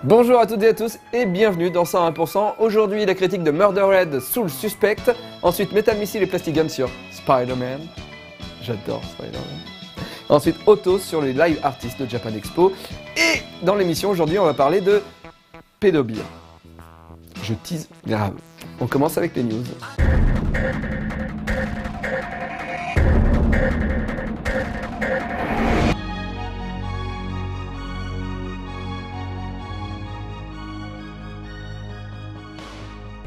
Bonjour à toutes et à tous et bienvenue dans 101%. Aujourd'hui la critique de Murdered Soul Suspect. Ensuite Metal Missile et Plastic Gun sur Spider-Man. J'adore Spider-Man. Ensuite Autos sur les live artists de Japan Expo. Et dans l'émission aujourd'hui on va parler de Pédobeer. Je tease grave. On commence avec les news.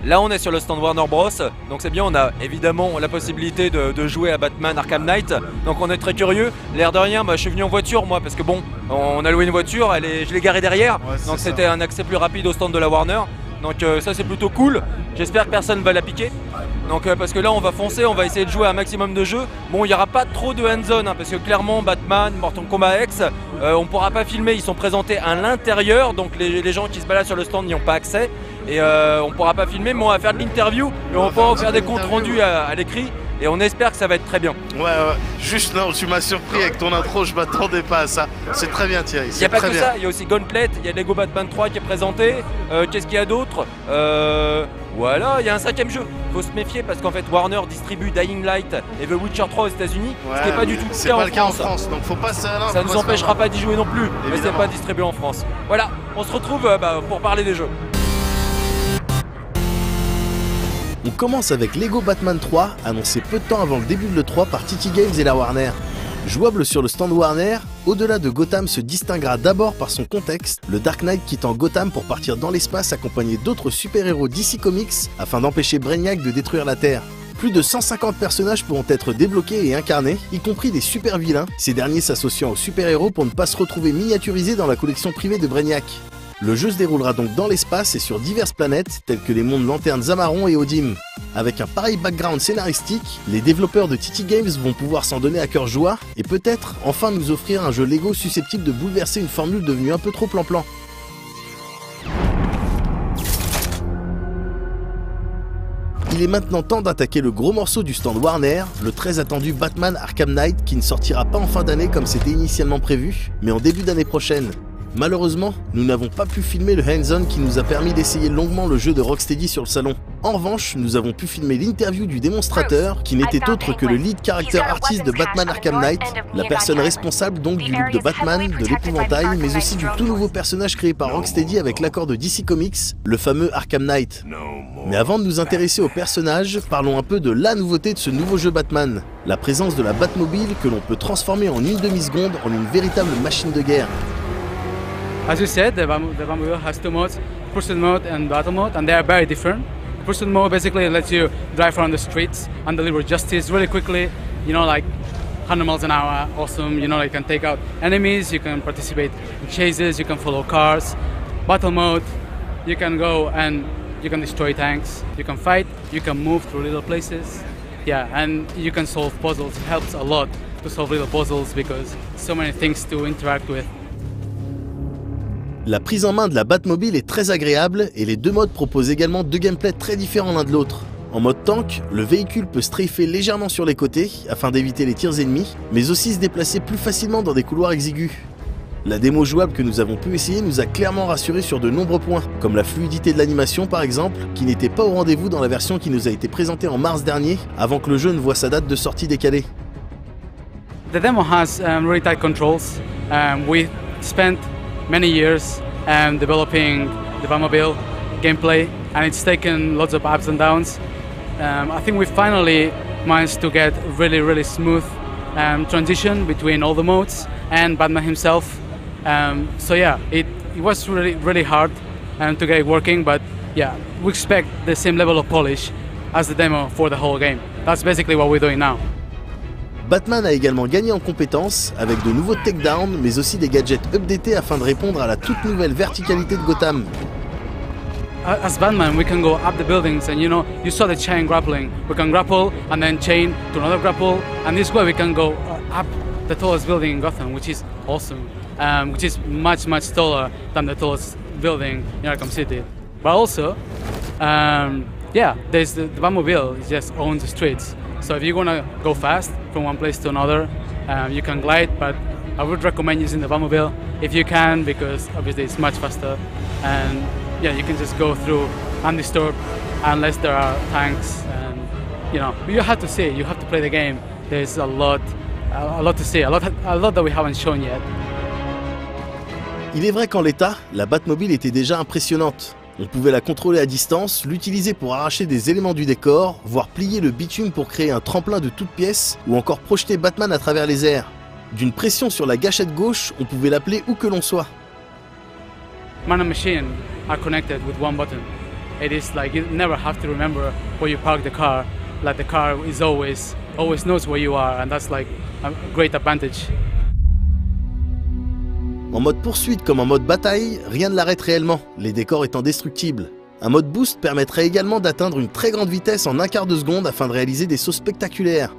Là on est sur le stand Warner Bros, donc c'est bien, on a évidemment la possibilité de jouer à Batman Arkham Knight, donc on est très curieux. L'air de rien, je suis venu en voiture moi, parce que bon, on a loué une voiture, je l'ai garée derrière, donc c'était un accès plus rapide au stand de la Warner, donc ça c'est plutôt cool. J'espère que personne ne va la piquer, donc, parce que là on va foncer, on va essayer de jouer un maximum de jeux. Bon, il n'y aura pas trop de hands-on, parce que clairement Batman, Mortal Kombat X, on ne pourra pas filmer, ils sont présentés à l'intérieur, donc les gens qui se baladent sur le stand n'y ont pas accès. Et on pourra pas filmer, mais on va faire de l'interview et on pourra faire des comptes rendus à l'écrit et on espère que ça va être très bien. Ouais, juste non, tu m'as surpris avec ton intro, je m'attendais pas à ça. C'est très bien Thierry, il n'y a pas que ça, il y a aussi Gauntlet, il y a Lego Batman 3 qui est présenté, qu'est-ce qu'il y a d'autre voilà, il y a un 5e jeu. Faut se méfier parce qu'en fait Warner distribue Dying Light et The Witcher 3 aux États-Unis, ce qui n'est pas du tout le cas en France. Donc faut pas ça ne nous empêchera pas d'y jouer non plus, évidemment. Mais c'est pas distribué en France. Voilà, on se retrouve pour parler des jeux. On commence avec Lego Batman 3, annoncé peu de temps avant le début de l'E3 par TT Games et la Warner. Jouable sur le stand Warner, Au-delà de Gotham se distinguera d'abord par son contexte, le Dark Knight quittant Gotham pour partir dans l'espace accompagné d'autres super-héros DC Comics afin d'empêcher Brainiac de détruire la Terre. Plus de 150 personnages pourront être débloqués et incarnés, y compris des super-vilains, ces derniers s'associant aux super-héros pour ne pas se retrouver miniaturisés dans la collection privée de Brainiac. Le jeu se déroulera donc dans l'espace et sur diverses planètes, telles que les mondes Lanterne Zamaron et Odim. Avec un pareil background scénaristique, les développeurs de TT Games vont pouvoir s'en donner à cœur joie et peut-être enfin nous offrir un jeu Lego susceptible de bouleverser une formule devenue un peu trop plan-plan. Il est maintenant temps d'attaquer le gros morceau du stand Warner, le très attendu Batman Arkham Knight qui ne sortira pas en fin d'année comme c'était initialement prévu, mais en début d'année prochaine. Malheureusement, nous n'avons pas pu filmer le hands-on qui nous a permis d'essayer longuement le jeu de Rocksteady sur le salon. En revanche, nous avons pu filmer l'interview du démonstrateur, qui n'était autre que le lead character artist de Batman Arkham Knight, la personne responsable donc du look de Batman, de l'épouvantail, mais aussi du tout nouveau personnage créé par Rocksteady avec l'accord de DC Comics, le fameux Arkham Knight. Mais avant de nous intéresser au personnage, parlons un peu de la nouveauté de ce nouveau jeu Batman, la présence de la Batmobile que l'on peut transformer en une demi-seconde en une véritable machine de guerre. As you said, the Batmobile has two modes, Pursuit mode and Battle mode, and they are very different. Pursuit mode basically lets you drive around the streets and deliver justice really quickly, you know, like 100 miles an hour, awesome, you know, you can take out enemies, you can participate in chases, you can follow cars. Battle mode, you can go and you can destroy tanks, you can fight, you can move through little places, yeah, and you can solve puzzles. It helps a lot to solve little puzzles because so many things to interact with. La prise en main de la Batmobile est très agréable et les deux modes proposent également deux gameplays très différents l'un de l'autre. En mode tank, le véhicule peut strafer légèrement sur les côtés afin d'éviter les tirs ennemis, mais aussi se déplacer plus facilement dans des couloirs exigus. La démo jouable que nous avons pu essayer nous a clairement rassurés sur de nombreux points, comme la fluidité de l'animation par exemple, qui n'était pas au rendez-vous dans la version qui nous a été présentée en mars dernier, avant que le jeu ne voie sa date de sortie décalée. The demo has really tight controls. We spent many years developing the Batmobile gameplay, and it's taken lots of ups and downs. I think we finally managed to get really smooth transition between all the modes and Batman himself. So yeah, it was really hard to get it working, but yeah, we expect the same level of polish as the demo for the whole game. That's basically what we're doing now. Batman a également gagné en compétences avec de nouveaux takedowns mais aussi des gadgets updatés afin de répondre à la toute nouvelle verticalité de Gotham. As Batman, we can go up the buildings and you saw the chain grappling. We can grapple and then chain to another grapple, and this way we can go up the tallest building in Gotham, which is awesome, which is much taller than the tallest building in Arkham City. But also, yeah, there's the Batmobile, it just owns the streets. So if you want to go fast from one place to another, you can glide, but I would recommend using the Batmobile if you can, because obviously it's much faster, and yeah, you can just go through undisturbed unless there are tanks, and you know, you have to see, you have to play the game. There's a lot to see, a lot that we haven't shown yet. Il est vrai qu'en l'état, la Batmobile était déjà impressionnante. On pouvait la contrôler à distance, l'utiliser pour arracher des éléments du décor, voire plier le bitume pour créer un tremplin de toutes pièces, ou encore projeter Batman à travers les airs. D'une pression sur la gâchette gauche, on pouvait l'appeler où que l'on soit. Man and machine are connected with one button. It is like you never have to remember where you park the car. Like the car is always knows where you are, and that's like a great advantage. En mode poursuite comme en mode bataille, rien ne l'arrête réellement, les décors étant destructibles. Un mode boost permettrait également d'atteindre une très grande vitesse en un quart de seconde afin de réaliser des sauts spectaculaires.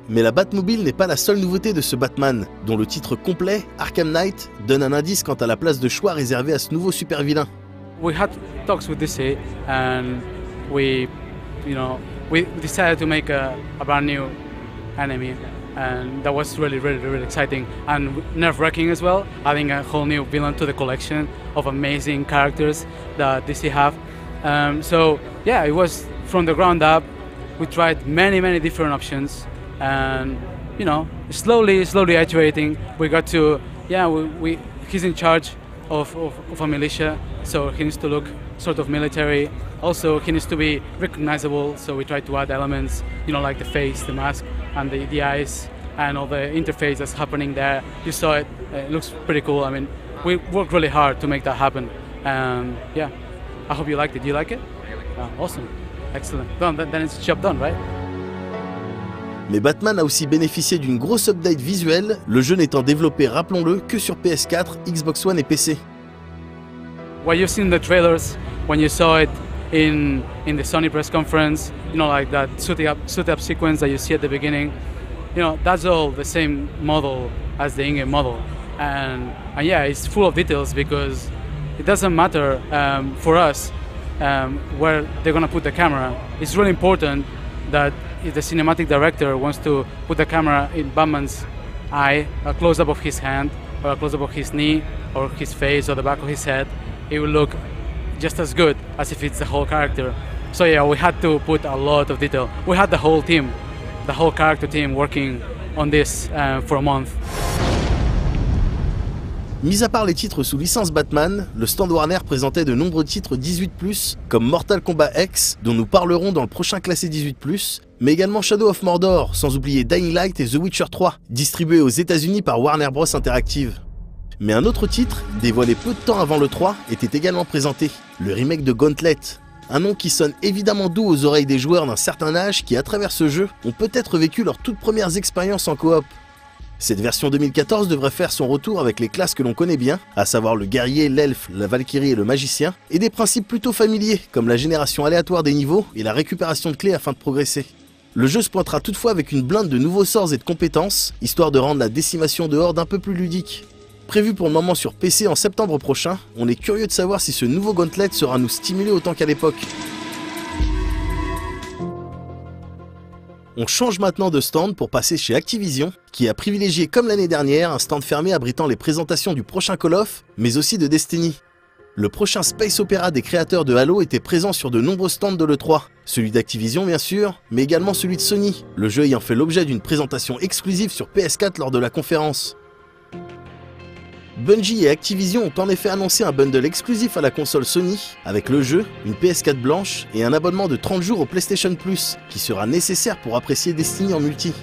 Mais la Batmobile n'est pas la seule nouveauté de ce Batman, dont le titre complet, Arkham Knight, donne un indice quant à la place de choix réservée à ce nouveau super vilain. We had talks with DC, and we decided to make a brand new enemy, and that was really exciting and nerve-wracking as well, adding a whole new villain to the collection of amazing characters that DC have. So yeah, it was from the ground up. We tried many different options, and you know, slowly iterating, we got to, yeah, he's in charge of a militia, so he needs to look sort of military. Also, he needs to be recognizable, so we try to add elements, you know, like the face, the mask, and the eyes, and all the interface that's happening there. You saw it, it looks pretty cool. I mean, we worked really hard to make that happen. Yeah, I hope you liked it. Do you like it? Awesome, excellent. Then it's job done, right? Mais Batman a aussi bénéficié d'une grosse update visuelle, le jeu n'étant développé, rappelons-le, que sur PS4, Xbox One et PC. What you've seen in the trailers, when you saw it in the Sony press conference, you know, like that suit up sequence that you see at the beginning, you know, that's all the same model as the in-game model, and yeah, it's full of details because it doesn't matter for us where they're gonna put the camera. It's really important that if the cinematic director wants to put the camera in Batman's eye, a close-up of his hand, or a close-up of his knee, or his face, or the back of his head, it will look just as good as if it's the whole character. So yeah, we had to put a lot of detail. We had the whole team, the whole character team working on this for a month. Mis à part les titres sous licence Batman, le stand Warner présentait de nombreux titres 18+, comme Mortal Kombat X, dont nous parlerons dans le prochain classé 18+, mais également Shadow of Mordor, sans oublier Dying Light et The Witcher 3, distribués aux États-Unis par Warner Bros Interactive. Mais un autre titre, dévoilé peu de temps avant le 3, était également présenté, le remake de Gauntlet. Un nom qui sonne évidemment doux aux oreilles des joueurs d'un certain âge qui, à travers ce jeu, ont peut-être vécu leurs toutes premières expériences en coop. Cette version 2014 devrait faire son retour avec les classes que l'on connaît bien, à savoir le guerrier, l'elfe, la valkyrie et le magicien, et des principes plutôt familiers, comme la génération aléatoire des niveaux et la récupération de clés afin de progresser. Le jeu se pointera toutefois avec une blinde de nouveaux sorts et de compétences, histoire de rendre la décimation de hordes un peu plus ludique. Prévu pour le moment sur PC en septembre prochain, on est curieux de savoir si ce nouveau Gauntlet sera nous stimuler autant qu'à l'époque. On change maintenant de stand pour passer chez Activision, qui a privilégié comme l'année dernière un stand fermé abritant les présentations du prochain Call of, mais aussi de Destiny. Le prochain Space Opera des créateurs de Halo était présent sur de nombreux stands de l'E3, celui d'Activision bien sûr, mais également celui de Sony, le jeu ayant fait l'objet d'une présentation exclusive sur PS4 lors de la conférence. Bungie et Activision ont en effet annoncé un bundle exclusif à la console Sony, avec le jeu, une PS4 blanche et un abonnement de 30 jours au PlayStation Plus, qui sera nécessaire pour apprécier Destiny en multi.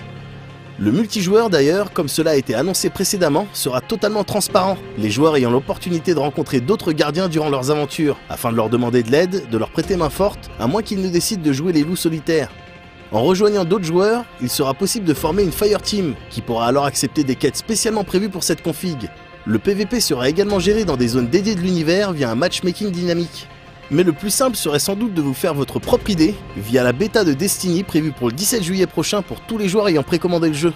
Le multijoueur d'ailleurs, comme cela a été annoncé précédemment, sera totalement transparent, les joueurs ayant l'opportunité de rencontrer d'autres gardiens durant leurs aventures, afin de leur demander de l'aide, de leur prêter main forte, à moins qu'ils ne décident de jouer les loups solitaires. En rejoignant d'autres joueurs, il sera possible de former une Fire Team, qui pourra alors accepter des quêtes spécialement prévues pour cette config. Le PVP sera également géré dans des zones dédiées de l'univers via un matchmaking dynamique. Mais le plus simple serait sans doute de vous faire votre propre idée via la bêta de Destiny prévue pour le 17 juillet prochain pour tous les joueurs ayant précommandé le jeu.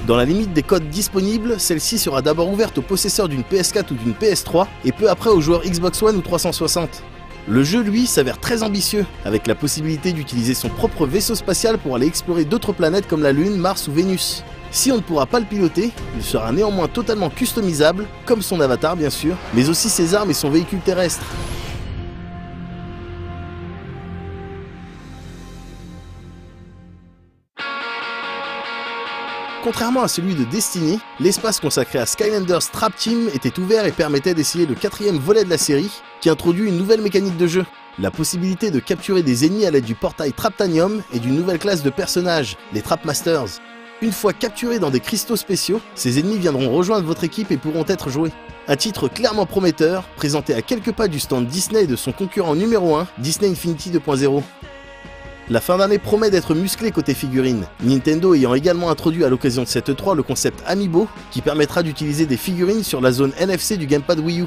Dans la limite des codes disponibles, celle-ci sera d'abord ouverte aux possesseurs d'une PS4 ou d'une PS3 et peu après aux joueurs Xbox One ou 360. Le jeu, lui, s'avère très ambitieux, avec la possibilité d'utiliser son propre vaisseau spatial pour aller explorer d'autres planètes comme la Lune, Mars ou Vénus. Si on ne pourra pas le piloter, il sera néanmoins totalement customisable, comme son avatar bien sûr, mais aussi ses armes et son véhicule terrestre. Contrairement à celui de Destiny, l'espace consacré à Skylanders Trap Team était ouvert et permettait d'essayer le 4e volet de la série, qui introduit une nouvelle mécanique de jeu. La possibilité de capturer des ennemis à l'aide du portail Traptanium et d'une nouvelle classe de personnages, les Trapmasters. Une fois capturés dans des cristaux spéciaux, ces ennemis viendront rejoindre votre équipe et pourront être joués. Un titre clairement prometteur, présenté à quelques pas du stand Disney et de son concurrent numéro 1, Disney Infinity 2.0. La fin d'année promet d'être musclée côté figurines, Nintendo ayant également introduit à l'occasion de cette E3 le concept Amiibo, qui permettra d'utiliser des figurines sur la zone NFC du gamepad Wii U.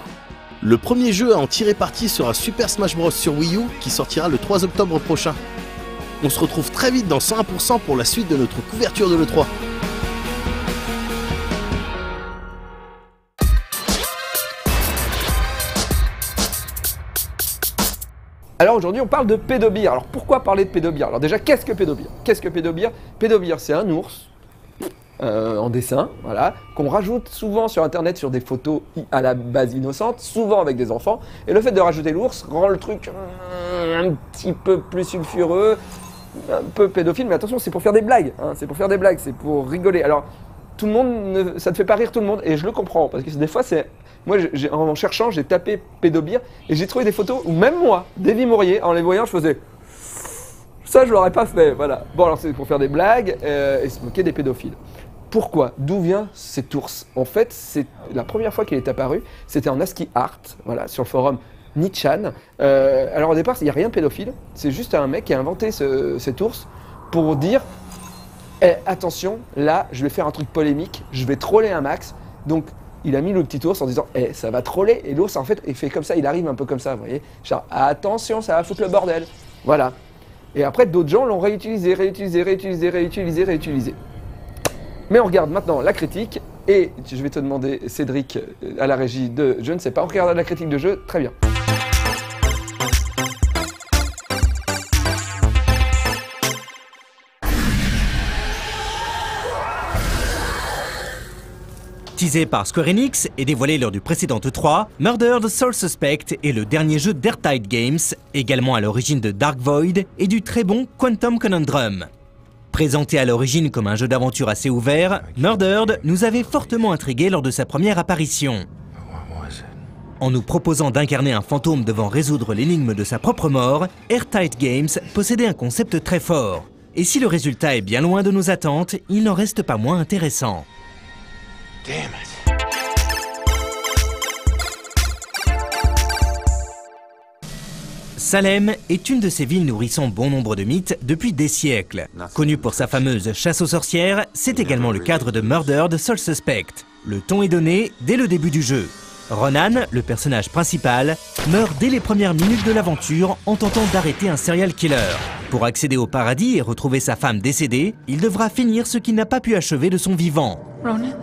Le premier jeu à en tirer parti sera Super Smash Bros sur Wii U, qui sortira le 3 octobre prochain. On se retrouve très vite dans 101% pour la suite de notre couverture de l'E3. Alors aujourd'hui on parle de pédobir. Alors pourquoi parler de pédobir? Alors déjà qu'est-ce que pédobir? Qu'est-ce que pédobir? Pédobir c'est un ours en dessin, voilà, qu'on rajoute souvent sur internet sur des photos à la base innocentes, souvent avec des enfants. Et le fait de rajouter l'ours rend le truc un petit peu plus sulfureux, un peu pédophile, mais attention c'est pour faire des blagues, hein, c'est pour faire des blagues, c'est pour rigoler. Alors tout le monde, ça ne fait pas rire tout le monde et je le comprends parce que des fois c'est... Moi, en cherchant, j'ai tapé pédobir et j'ai trouvé des photos où même moi, Davy Mourier, en les voyant, je faisais ça, je l'aurais pas fait. Voilà. Bon, alors c'est pour faire des blagues et se moquer des pédophiles. Pourquoi? D'où vient cet ours? En fait, c'est la première fois qu'il est apparu, c'était en ASCII Art, voilà, sur le forum Nichan. Alors au départ, il n'y a rien de pédophile, c'est juste un mec qui a inventé cet ours pour dire attention, là, je vais faire un truc polémique, je vais troller un max, donc. Il a mis le petit ours en disant ça va troller, et l'ours en fait il fait comme ça, il arrive un peu comme ça, vous voyez, genre attention, ça va foutre le bordel, voilà. Et après d'autres gens l'ont réutilisé. Mais on regarde maintenant la critique, et je vais te demander Cédric à la régie de je ne sais pas, on regarde la critique de jeu, très bien. Teasé par Square Enix et dévoilé lors du précédent E3, Murdered Soul Suspect est le dernier jeu d'Airtight Games, également à l'origine de Dark Void et du très bon Quantum Conundrum. Présenté à l'origine comme un jeu d'aventure assez ouvert, Murdered nous avait fortement intrigués lors de sa première apparition. En nous proposant d'incarner un fantôme devant résoudre l'énigme de sa propre mort, Airtight Games possédait un concept très fort. Et si le résultat est bien loin de nos attentes, il n'en reste pas moins intéressant. Damn it. Salem est une de ces villes nourrissant bon nombre de mythes depuis des siècles. Connue pour sa fameuse chasse aux sorcières, c'est également le cadre de Murdered Soul Suspect. Le ton est donné dès le début du jeu. Ronan, le personnage principal, meurt dès les premières minutes de l'aventure en tentant d'arrêter un serial killer. Pour accéder au paradis et retrouver sa femme décédée, il devra finir ce qu'il n'a pas pu achever de son vivant. Ronan.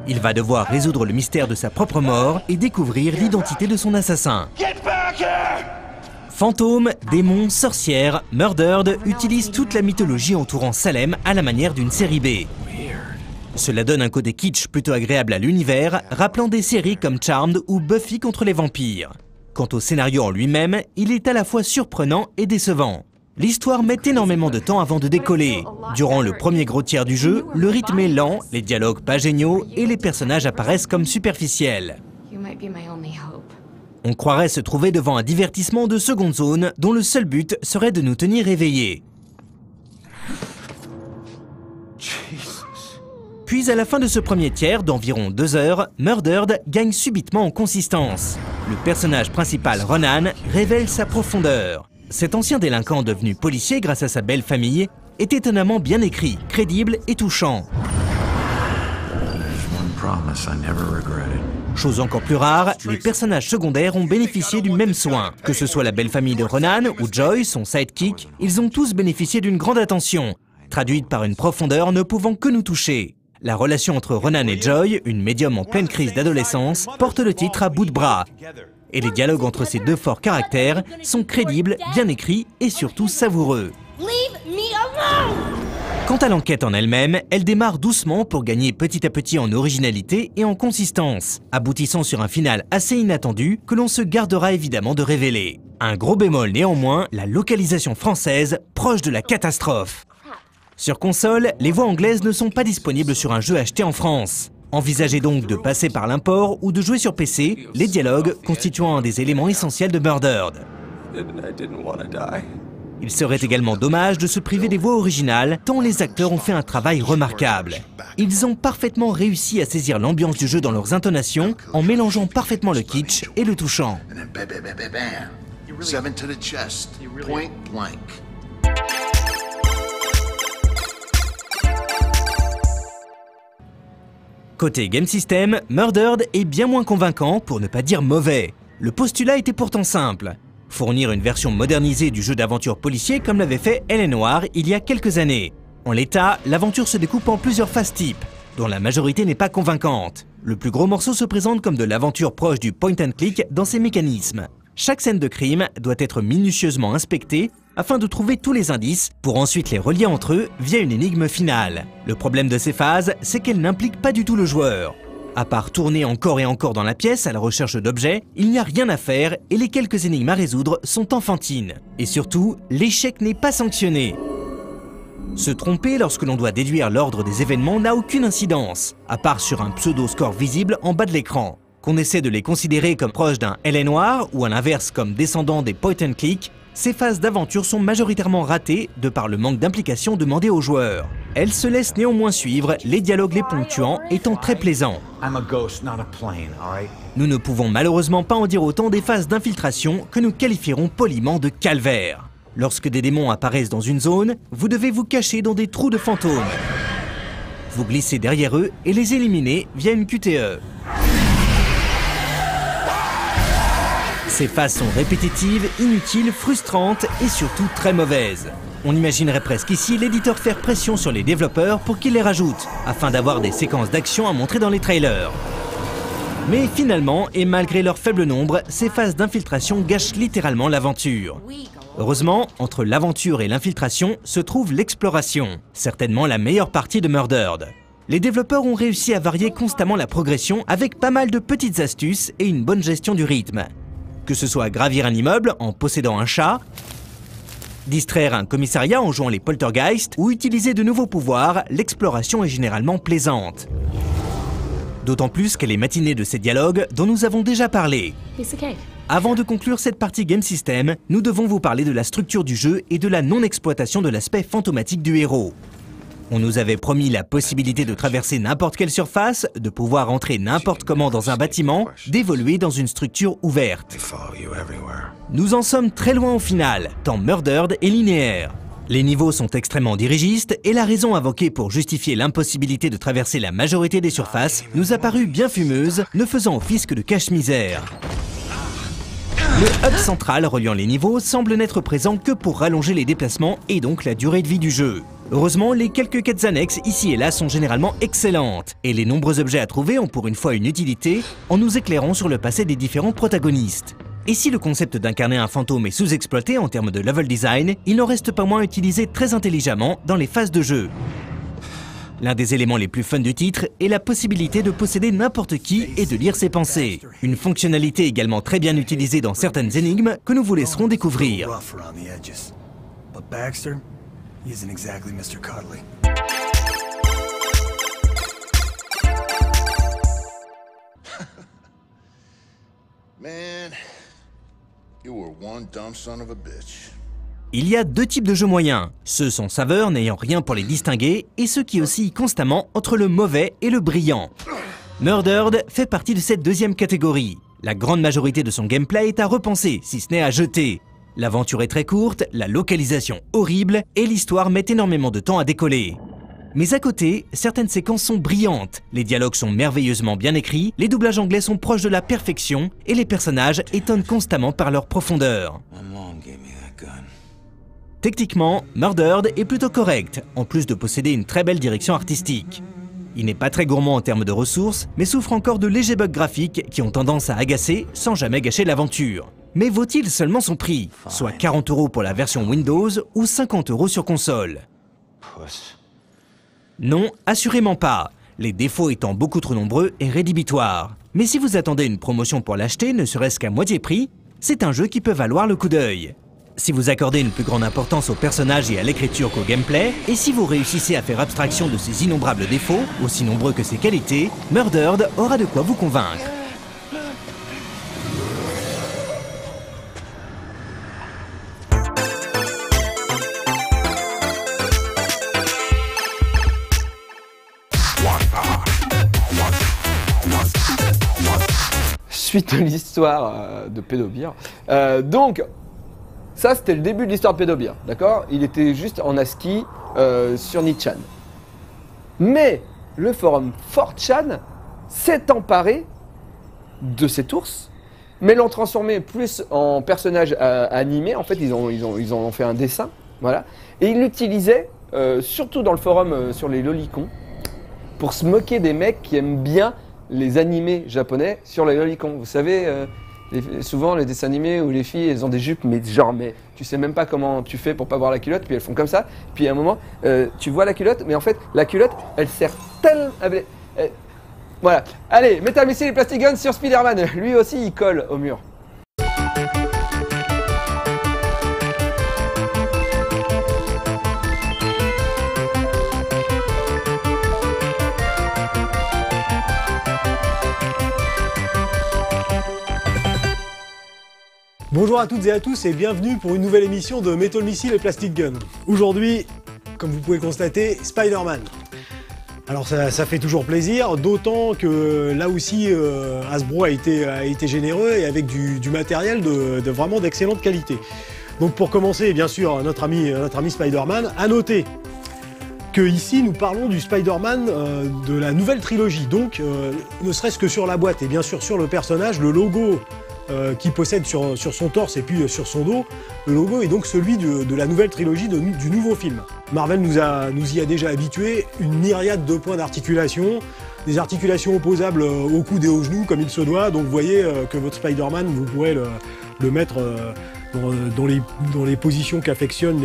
Il va devoir résoudre le mystère de sa propre mort et découvrir l'identité de son assassin. Fantômes, démons, sorcières, Murdered utilise toute la mythologie entourant Salem à la manière d'une série B. Cela donne un côté kitsch plutôt agréable à l'univers, rappelant des séries comme Charmed ou Buffy contre les vampires. Quant au scénario en lui-même, il est à la fois surprenant et décevant. L'histoire met énormément de temps avant de décoller. Durant le premier gros tiers du jeu, le rythme est lent, les dialogues pas géniaux et les personnages apparaissent comme superficiels. On croirait se trouver devant un divertissement de seconde zone dont le seul but serait de nous tenir éveillés. Puis à la fin de ce premier tiers, d'environ 2 heures, Murdered gagne subitement en consistance. Le personnage principal, Ronan, révèle sa profondeur. Cet ancien délinquant devenu policier grâce à sa belle famille est étonnamment bien écrit, crédible et touchant. Chose encore plus rare, les personnages secondaires ont bénéficié du même soin. Que ce soit la belle famille de Ronan ou Joy, son sidekick, ils ont tous bénéficié d'une grande attention, traduite par une profondeur ne pouvant que nous toucher. La relation entre Ronan et Joy, une médium en pleine crise d'adolescence, porte le titre à bout de bras. Et les dialogues entre ces deux forts caractères sont crédibles, bien écrits et surtout savoureux. Leave me alone! Quant à l'enquête en elle-même, elle démarre doucement pour gagner petit à petit en originalité et en consistance, aboutissant sur un final assez inattendu que l'on se gardera évidemment de révéler. Un gros bémol néanmoins, la localisation française proche de la catastrophe. Sur console, les voix anglaises ne sont pas disponibles sur un jeu acheté en France. Envisagez donc de passer par l'import ou de jouer sur PC, les dialogues constituant un des éléments essentiels de Murdered. Il serait également dommage de se priver des voix originales, tant les acteurs ont fait un travail remarquable. Ils ont parfaitement réussi à saisir l'ambiance du jeu dans leurs intonations, en mélangeant parfaitement le kitsch et le touchant. Côté Game System, Murdered est bien moins convaincant, pour ne pas dire mauvais. Le postulat était pourtant simple. Fournir une version modernisée du jeu d'aventure policier comme l'avait fait L.A. Noire il y a quelques années. En l'état, l'aventure se découpe en plusieurs phases types, dont la majorité n'est pas convaincante. Le plus gros morceau se présente comme de l'aventure proche du point and click dans ses mécanismes. Chaque scène de crime doit être minutieusement inspectée afin de trouver tous les indices pour ensuite les relier entre eux via une énigme finale. Le problème de ces phases, c'est qu'elles n'impliquent pas du tout le joueur. À part tourner encore et encore dans la pièce à la recherche d'objets, il n'y a rien à faire et les quelques énigmes à résoudre sont enfantines. Et surtout, l'échec n'est pas sanctionné. Se tromper lorsque l'on doit déduire l'ordre des événements n'a aucune incidence, à part sur un pseudo-score visible en bas de l'écran. Qu'on essaie de les considérer comme proches d'un L.A. Noire ou à l'inverse comme descendants des point and click, ces phases d'aventure sont majoritairement ratées de par le manque d'implication demandé aux joueurs. Elles se laissent néanmoins suivre, les dialogues les ponctuants étant très plaisants. Nous ne pouvons malheureusement pas en dire autant des phases d'infiltration que nous qualifierons poliment de calvaire. Lorsque des démons apparaissent dans une zone, vous devez vous cacher dans des trous de fantômes. Vous glissez derrière eux et les éliminer via une QTE. Ces phases sont répétitives, inutiles, frustrantes et surtout très mauvaises. On imaginerait presque ici l'éditeur faire pression sur les développeurs pour qu'ils les rajoutent, afin d'avoir des séquences d'action à montrer dans les trailers. Mais finalement, et malgré leur faible nombre, ces phases d'infiltration gâchent littéralement l'aventure. Heureusement, entre l'aventure et l'infiltration se trouve l'exploration, certainement la meilleure partie de Murdered. Les développeurs ont réussi à varier constamment la progression avec pas mal de petites astuces et une bonne gestion du rythme. Que ce soit gravir un immeuble en possédant un chat, distraire un commissariat en jouant les poltergeists ou utiliser de nouveaux pouvoirs, l'exploration est généralement plaisante. D'autant plus qu'elle est matinée de ces dialogues dont nous avons déjà parlé. Avant de conclure cette partie Game System, nous devons vous parler de la structure du jeu et de la non-exploitation de l'aspect fantomatique du héros. On nous avait promis la possibilité de traverser n'importe quelle surface, de pouvoir entrer n'importe comment dans un bâtiment, d'évoluer dans une structure ouverte. Nous en sommes très loin au final, tant Murdered est linéaire. Les niveaux sont extrêmement dirigistes et la raison invoquée pour justifier l'impossibilité de traverser la majorité des surfaces nous a paru bien fumeuse, ne faisant office que de cache-misère. Le hub central reliant les niveaux semble n'être présent que pour rallonger les déplacements et donc la durée de vie du jeu. Heureusement, les quelques quêtes annexes ici et là sont généralement excellentes, et les nombreux objets à trouver ont pour une fois une utilité en nous éclairant sur le passé des différents protagonistes. Et si le concept d'incarner un fantôme est sous-exploité en termes de level design, il n'en reste pas moins utilisé très intelligemment dans les phases de jeu. L'un des éléments les plus fun du titre est la possibilité de posséder n'importe qui et de lire ses pensées. Une fonctionnalité également très bien utilisée dans certaines énigmes que nous vous laisserons découvrir. He isn't exactly Mr. Cuddly. Man, you were one dumb son of a bitch. Il y a deux types de jeux moyens, ceux sans saveur n'ayant rien pour les distinguer et ceux qui oscillent constamment entre le mauvais et le brillant. Murdered fait partie de cette deuxième catégorie. La grande majorité de son gameplay est à repenser, si ce n'est à jeter. L'aventure est très courte, la localisation horrible et l'histoire met énormément de temps à décoller. Mais à côté, certaines séquences sont brillantes, les dialogues sont merveilleusement bien écrits, les doublages anglais sont proches de la perfection et les personnages étonnent constamment par leur profondeur. Techniquement, Murdered est plutôt correct, en plus de posséder une très belle direction artistique. Il n'est pas très gourmand en termes de ressources, mais souffre encore de légers bugs graphiques qui ont tendance à agacer sans jamais gâcher l'aventure. Mais vaut-il seulement son prix, soit 40 € pour la version Windows ou 50 € sur console? Non, assurément pas. Les défauts étant beaucoup trop nombreux et rédhibitoires. Mais si vous attendez une promotion pour l'acheter, ne serait-ce qu'à moitié prix, c'est un jeu qui peut valoir le coup d'œil. Si vous accordez une plus grande importance aux personnages et à l'écriture qu'au gameplay, et si vous réussissez à faire abstraction de ses innombrables défauts, aussi nombreux que ses qualités, Murdered aura de quoi vous convaincre. Suite de l'histoire de Pédobir. Donc, ça c'était le début de l'histoire de Pédobir, d'accord? Il était juste en ASCII sur Nichan. Mais le forum 4chan s'est emparé de cet ours, mais l'ont transformé plus en personnage animé. En fait, ils ont fait un dessin, voilà. Et ils l'utilisaient surtout dans le forum sur les lolicons pour se moquer des mecs qui aiment bien les animés japonais sur les lolicons. Vous savez, souvent les dessins animés où les filles elles ont des jupes, mais genre, mais tu sais même pas comment tu fais pour pas voir la culotte, puis elles font comme ça. Puis à un moment, tu vois la culotte, mais en fait, la culotte, elle sert tellement. Voilà. Allez, Metal Missile et Plastic Gun sur Spider-Man. Lui aussi, il colle au mur. Bonjour à toutes et à tous et bienvenue pour une nouvelle émission de Metal Missile et Plastic Gun. Aujourd'hui, comme vous pouvez le constater, Spider-Man. Alors ça fait toujours plaisir, d'autant que là aussi Hasbro a été généreux et avec du matériel de vraiment d'excellente qualité. Donc pour commencer, bien sûr, notre ami Spider-Man, à noter que ici nous parlons du Spider-Man de la nouvelle trilogie. Donc ne serait-ce que sur la boîte et bien sûr sur le personnage, le logo qu'il possède sur son torse et puis sur son dos. Le logo est donc celui de la nouvelle trilogie du nouveau film. Marvel nous y a déjà habitués, une myriade de points d'articulation, des articulations opposables au coude et aux genoux comme il se doit, donc vous voyez que votre Spider-Man, vous pourrez le mettre dans les positions qu'affectionnent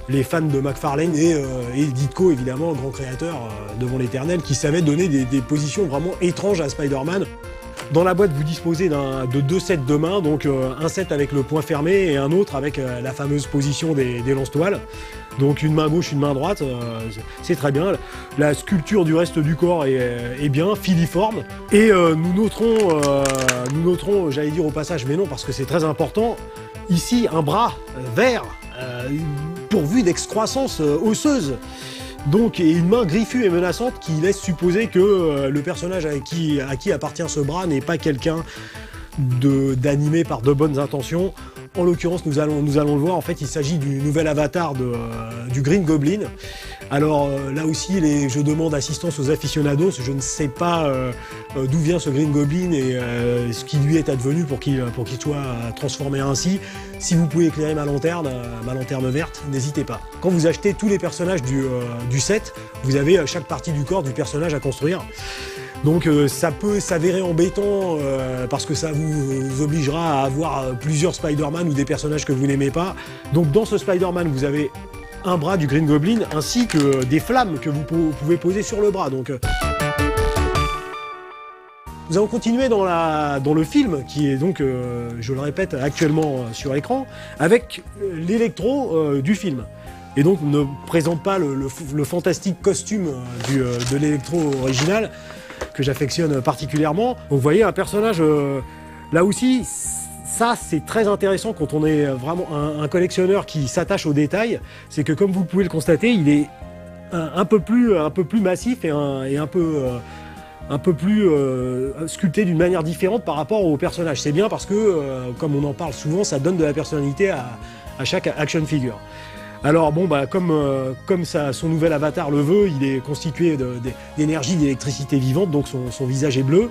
les fans de McFarlane et Ditko, évidemment, grand créateur devant l'éternel, qui savait donner des positions vraiment étranges à Spider-Man. Dans la boîte, vous disposez de deux sets de mains, donc un set avec le poing fermé et un autre avec la fameuse position des lance-toiles. Donc une main gauche, une main droite, c'est très bien. La sculpture du reste du corps est bien, filiforme. Et nous noterons, j'allais dire au passage, mais non, parce que c'est très important, ici un bras vert pourvu d'excroissance osseuse. Donc, et une main griffue et menaçante qui laisse supposer que le personnage à qui appartient ce bras n'est pas quelqu'un d'animé par de bonnes intentions. En l'occurrence, nous allons le voir, en fait, il s'agit du nouvel avatar du Green Goblin. Alors là aussi, je demande assistance aux aficionados, je ne sais pas d'où vient ce Green Goblin et ce qui lui est advenu pour qu'il soit transformé ainsi. Si vous pouvez éclairer ma lanterne verte, n'hésitez pas. Quand vous achetez tous les personnages du set, vous avez chaque partie du corps du personnage à construire. Donc ça peut s'avérer embêtant parce que ça vous obligera à avoir plusieurs Spider-Man ou des personnages que vous n'aimez pas. Donc dans ce Spider-Man, vous avez un bras du Green Goblin ainsi que des flammes que vous pouvez poser sur le bras. Donc, nous allons continuer dans le film qui est donc, je le répète, actuellement sur écran avec l'électro du film. Et donc ne présente pas le fantastique costume de l'électro original que j'affectionne particulièrement. Donc vous voyez un personnage là aussi. Ça, c'est très intéressant quand on est vraiment un collectionneur qui s'attache aux détails. C'est que, comme vous pouvez le constater, il est un peu plus massif et un peu plus sculpté d'une manière différente par rapport au personnage. C'est bien parce que, comme on en parle souvent, ça donne de la personnalité à chaque action figure. Alors bon, comme son nouvel avatar le veut, il est constitué d'énergie, d'électricité vivante, donc son visage est bleu.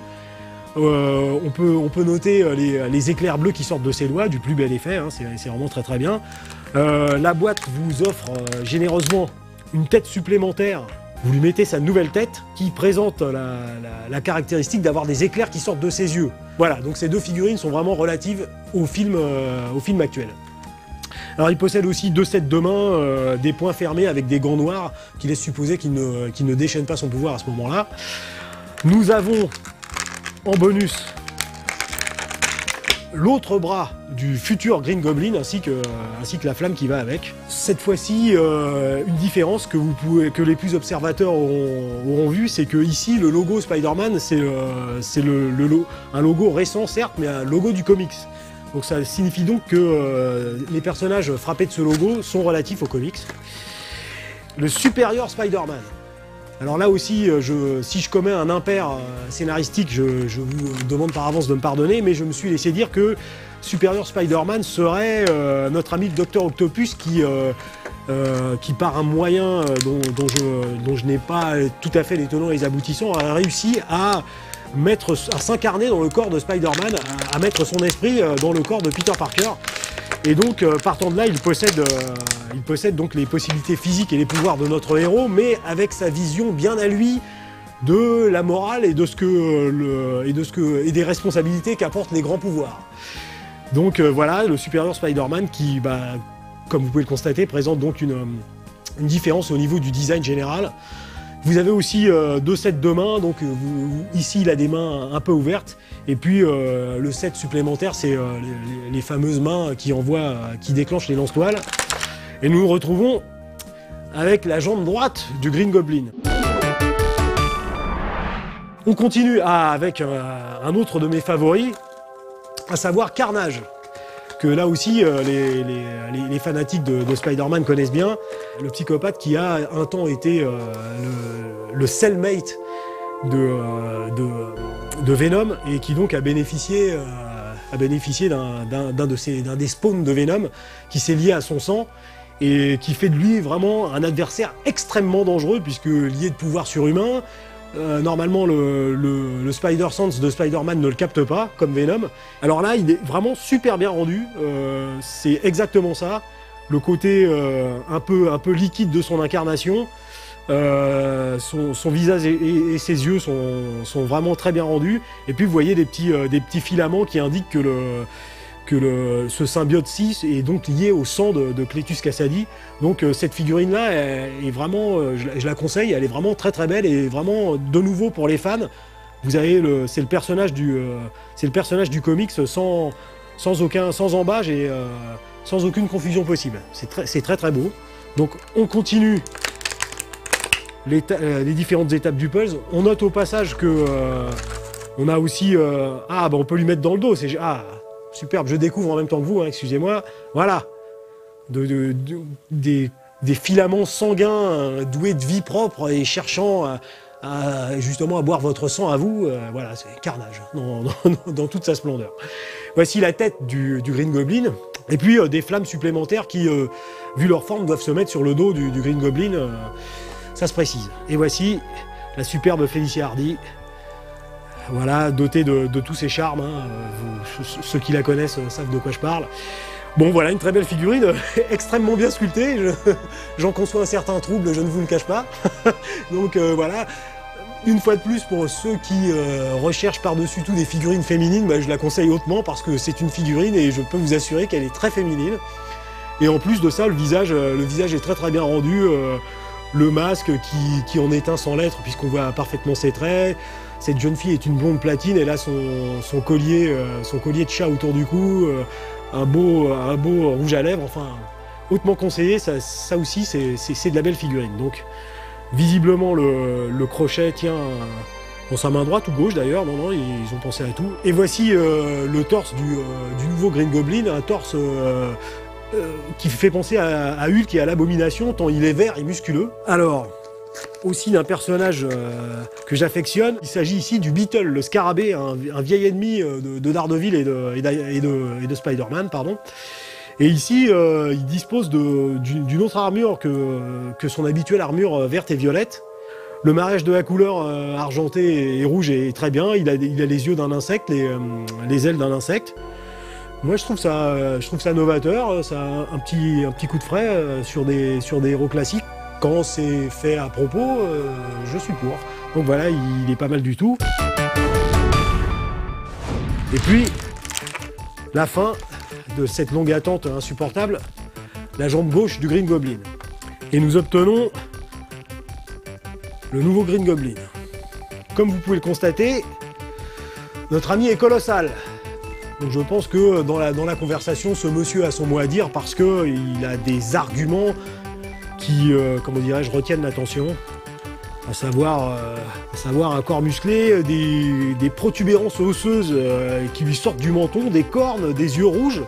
On peut noter les éclairs bleus qui sortent de ses doigts, du plus bel effet, hein, c'est vraiment très très bien. La boîte vous offre généreusement une tête supplémentaire. Vous lui mettez sa nouvelle tête qui présente la caractéristique d'avoir des éclairs qui sortent de ses yeux. Voilà, donc ces deux figurines sont vraiment relatives au film actuel. Alors il possède aussi 2 sets de mains, des poings fermés avec des gants noirs qui laissent supposer qu'il ne déchaîne pas son pouvoir à ce moment-là. Nous avons en bonus l'autre bras du futur Green Goblin ainsi que la flamme qui va avec. Cette fois-ci, une différence que les plus observateurs auront vu, c'est que ici le logo Spider-Man c'est un logo récent certes, mais un logo du comics. Donc ça signifie donc que les personnages frappés de ce logo sont relatifs aux comics. Le Superior Spider-Man. Alors là aussi, si je commets un impair scénaristique, je vous demande par avance de me pardonner, mais je me suis laissé dire que Superior Spider-Man serait notre ami le Dr Octopus qui par un moyen dont je n'ai pas tout à fait les tenants et les aboutissants, a réussi à s'incarner dans le corps de Spider-Man, à mettre son esprit dans le corps de Peter Parker. Et donc, partant de là, il possède donc les possibilités physiques et les pouvoirs de notre héros, mais avec sa vision bien à lui de la morale et des responsabilités qu'apportent les grands pouvoirs. Donc voilà, le Superior Spider-Man qui, comme vous pouvez le constater, présente donc une différence au niveau du design général. Vous avez aussi 2 sets de mains, donc ici il a des mains un peu ouvertes, et puis le set supplémentaire c'est les fameuses mains qui déclenchent les lance-toiles. Et nous nous retrouvons avec la jambe droite du Green Goblin. On continue avec un autre de mes favoris, à savoir Carnage, que là aussi les fanatiques de Spider-Man connaissent bien. Le psychopathe qui a un temps été le cellmate de Venom et qui donc a bénéficié d'un des spawns de Venom qui s'est lié à son sang et qui fait de lui vraiment un adversaire extrêmement dangereux puisque lié de pouvoir surhumain. Normalement, le Spider-Sense de Spider-Man ne le capte pas, comme Venom. Alors là, il est vraiment super bien rendu. C'est exactement ça. Le côté un peu liquide de son incarnation. Son visage et ses yeux sont vraiment très bien rendus. Et puis, vous voyez des petits filaments qui indiquent que ce symbiote-ci est donc lié au sang de Cletus Kasady. Donc cette figurine-là est vraiment, je la conseille, elle est vraiment très très belle et vraiment de nouveau pour les fans. Vous avez c'est le personnage du comics sans embâche et sans aucune confusion possible. C'est très très beau. Donc on continue les différentes étapes du puzzle. On note au passage que on a aussi on peut lui mettre dans le dos. Superbe, je découvre en même temps que vous, excusez-moi. Voilà, des filaments sanguins doués de vie propre et cherchant justement à boire votre sang à vous. Voilà, c'est Carnage dans toute sa splendeur. Voici la tête du Green Goblin. Et puis des flammes supplémentaires qui, vu leur forme, doivent se mettre sur le dos du Green Goblin. Ça se précise. Et voici la superbe Felicia Hardy. Voilà, dotée de tous ses charmes, ceux qui la connaissent savent de quoi je parle. Bon voilà, une très belle figurine, extrêmement bien sculptée, j'en conçois un certain trouble, je ne vous le cache pas. Donc voilà, une fois de plus pour ceux qui recherchent par-dessus tout des figurines féminines, je la conseille hautement parce que c'est une figurine et je peux vous assurer qu'elle est très féminine. Et en plus de ça, le visage est très très bien rendu, le masque qui en est un sans lettres puisqu'on voit parfaitement ses traits. Cette jeune fille est une blonde platine, elle a son collier de chat autour du cou, un beau rouge à lèvres, enfin, hautement conseillé, ça aussi c'est de la belle figurine. Donc, visiblement le crochet tient dans sa main droite ou gauche d'ailleurs, non, ils ont pensé à tout. Et voici le torse du nouveau Green Goblin, un torse qui fait penser à Hulk et à l'Abomination, tant il est vert et musculeux. Alors, aussi d'un personnage que j'affectionne. Il s'agit ici du Beetle, le scarabée, un vieil ennemi de Daredevil et de Spider-Man, pardon. Et ici, il dispose d'une autre armure que son habituelle armure verte et violette. Le mariage de la couleur argentée et rouge est très bien. Il a les yeux d'un insecte, les ailes d'un insecte. Moi, je trouve ça novateur. Ça a un petit coup de frais sur des héros classiques. Quand c'est fait à propos, je suis pour. Donc voilà, il est pas mal du tout. Et puis, la fin de cette longue attente insupportable. la jambe gauche du Green Goblin. Et nous obtenons le nouveau Green Goblin. Comme vous pouvez le constater, notre ami est colossal. Donc je pense que dans la conversation, ce monsieur a son mot à dire parce qu'il a des arguments qui, comment dirais-je, retiennent l'attention. À savoir un corps musclé, des protubérances osseuses qui lui sortent du menton, des cornes, des yeux rouges.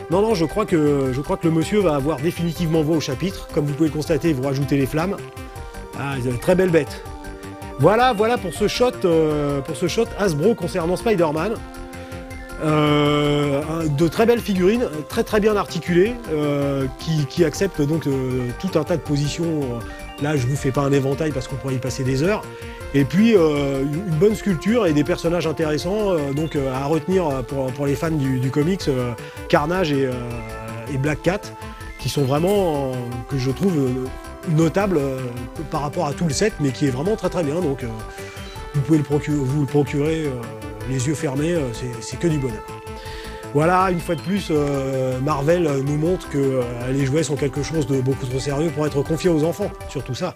Non, je crois que le monsieur va avoir définitivement voix au chapitre. Comme vous pouvez le constater, vous rajoutez les flammes. Ah, très belle bête. Voilà pour ce shot Hasbro concernant Spider-Man. De très belles figurines, très bien articulées, qui acceptent donc tout un tas de positions. Là, je vous fais pas un éventail parce qu'on pourrait y passer des heures. Et puis une bonne sculpture et des personnages intéressants, donc à retenir pour les fans du comics, Carnage et Black Cat, qui sont vraiment, que je trouve notables par rapport à tout le set, mais qui est vraiment très bien. Donc vous pouvez vous le procurer les yeux fermés, c'est que du bonheur. Voilà, une fois de plus, Marvel nous montre que les jouets sont quelque chose de beaucoup trop sérieux pour être confiés aux enfants, surtout ça.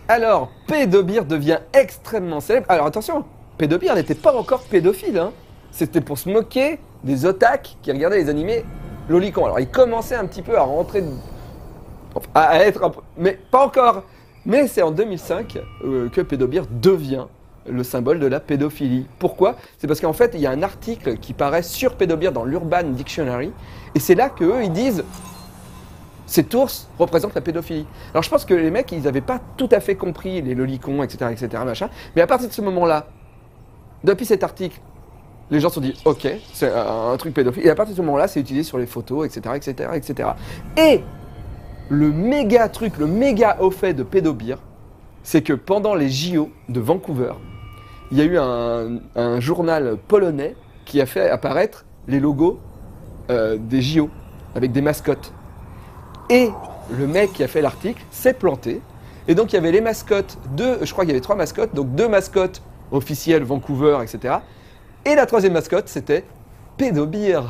Alors, Pédobeer devient extrêmement célèbre. Alors attention, Pédobeer n'était pas encore pédophile, hein. C'était pour se moquer des otaks qui regardaient les animés lolicons. Alors il commençait un petit peu à rentrer, à être un peu, mais pas encore. Mais c'est en 2005 que Pédobeer devient le symbole de la pédophilie. Pourquoi? C'est parce qu'en fait, il y a un article qui paraît sur Pédobeer dans l'Urban Dictionary, et c'est là qu'eux, ils disent... Cet ours représente la pédophilie. Alors je pense que les mecs, ils n'avaient pas tout à fait compris les lolicons, etc., machin. Mais à partir de ce moment-là, depuis cet article, les gens se sont dit, ok, c'est un truc pédophile. Et à partir de ce moment-là, c'est utilisé sur les photos, etc. Et le méga truc, le méga au fait de Pédobeer, c'est que pendant les JO de Vancouver, il y a eu un journal polonais qui a fait apparaître les logos des JO avec des mascottes. Et le mec qui a fait l'article s'est planté. Et donc il y avait les mascottes, je crois qu'il y avait 3 mascottes, donc 2 mascottes officielles Vancouver, etc. Et la 3e mascotte, c'était Pédobeer.